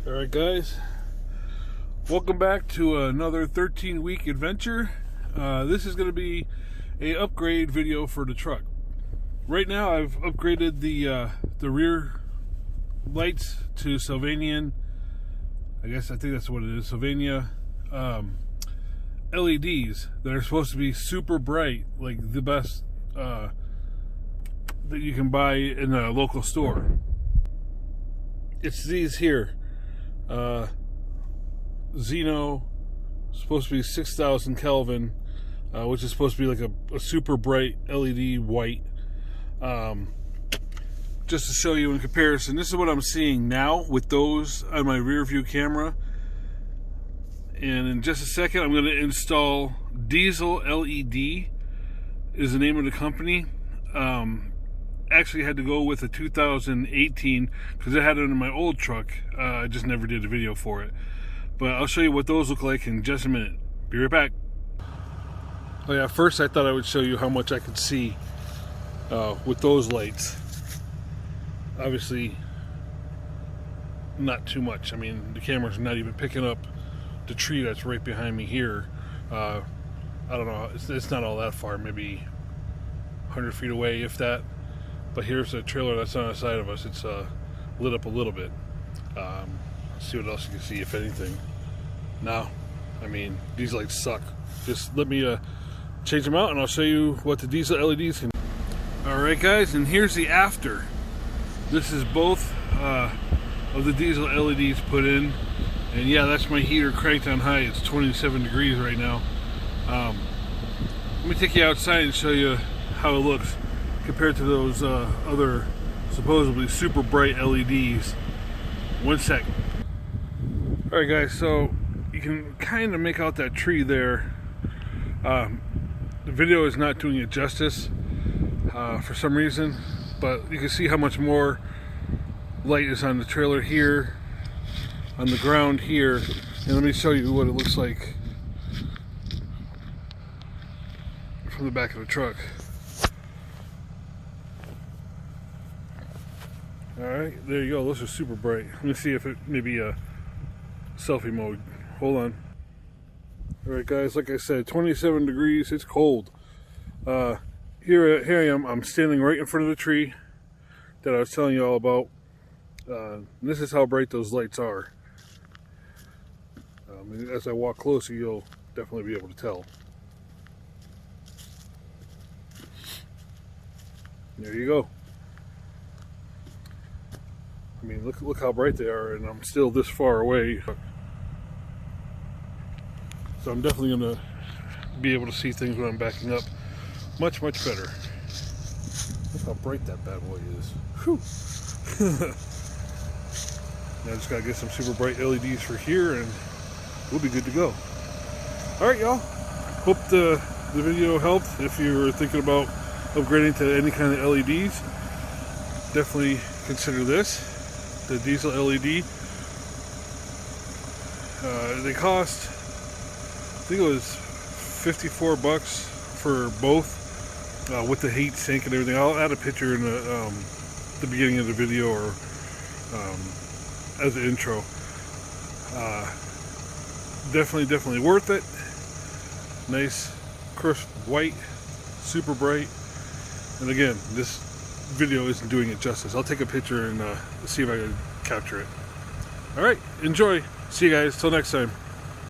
Alright guys, welcome back to another 13-week adventure. This is going to be a upgrade video for the truck. Right now I've upgraded the rear lights to Sylvanian, I think that's what it is, Sylvania LEDs that are supposed to be super bright, like the best that you can buy in a local store. It's these here. Xeno, supposed to be 6,000 Kelvin, which is supposed to be like a super bright LED white. Just to show you in comparison, this is what I'm seeing now with those on my rear view camera. And in just a second, I'm going to install Diesel LED is the name of the company. Actually had to go with a 2018 because I had it in my old truck. I just never did a video for it, but I'll show you what those look like in just a minute. Be right back. Oh yeah, first I thought I would show you how much I could see with those lights. Obviously not too much. I mean, the camera's not even picking up the tree that's right behind me here. I don't know, it's not all that far, maybe 100 feet away, if that. But here's the trailer that's on the side of us. It's lit up a little bit. Let's see what else you can see, if anything. No, I mean, these lights suck. Just let me change them out and I'll show you what the diesel LEDs can do. Alright guys, and here's the after. This is both of the diesel LEDs put in. And yeah, that's my heater cranked on high. It's 27 degrees right now. Let me take you outside and show you how it looks compared to those other supposedly super bright LEDs. One sec. Alright guys, so you can kind of make out that tree there. The video is not doing it justice for some reason, but you can see how much more light is on the trailer here, on the ground here, and let me show you what it looks like from the back of the truck. Alright, there you go. Those are super bright. Let me see if it maybe selfie mode. Hold on. Alright guys, like I said, 27 degrees, it's cold. Here I am, I'm standing right in front of the tree that I was telling you all about. This is how bright those lights are. As I walk closer, you'll definitely be able to tell. There you go. I mean, look how bright they are, and I'm still this far away. So I'm definitely going to be able to see things when I'm backing up much better. Look how bright that bad boy is. Whew. Now I just got to get some super bright LEDs for here, and we'll be good to go. Alright y'all, hope the video helped. If you were thinking about upgrading to any kind of LEDs, definitely consider this. The diesel LED. They cost, I think it was 54 bucks for both, with the heat sink and everything. I'll add a picture in the beginning of the video, or as an intro. Definitely worth it. Nice crisp white, super bright. And again, this video isn't doing it justice. I'll take a picture and see if I can capture it. Alright, enjoy. See you guys till next time.